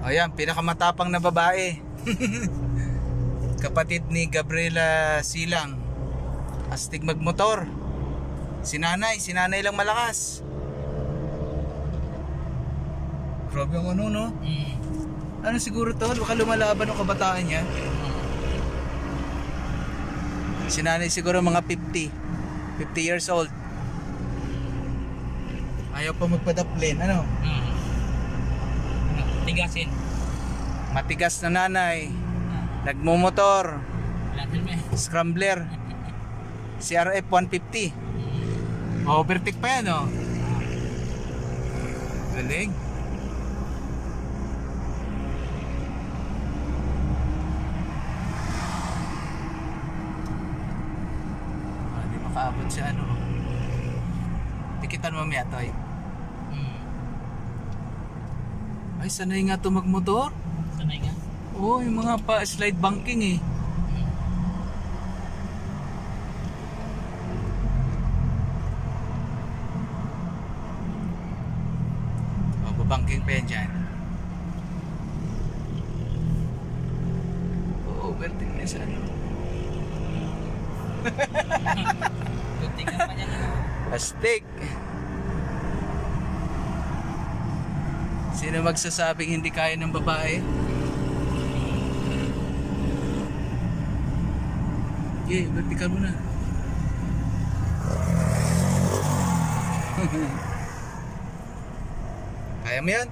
Ayan, pinakamatapang na babae. Kapatid ni Gabriela Silang. Astig magmotor. Si nanay lang malakas. Grabe ang ano, no? Ano siguro to? Baka lumalaban ang kabataan niya. Si nanay siguro mga 50 years old. Ayaw pa magpadaplin, ano? Tigasin. Matigas na nanay. Nagmumotor. Scrambler. CRF 150. Overtake pa yan, oh. Galing. Hindi makaabot siya, ano. Tikitan mo mamaya, Toy. Ay, sanay nga ito magmotor. Sanay nga. Oo, yung mga pa-slide banking eh. O, babangking pa yan dyan. Oo, overtake na siya. Tingnan pa niya. Astig. Sino magsasabing hindi kaya ng babae? Okay, vertical mo na. Kaya mo yan?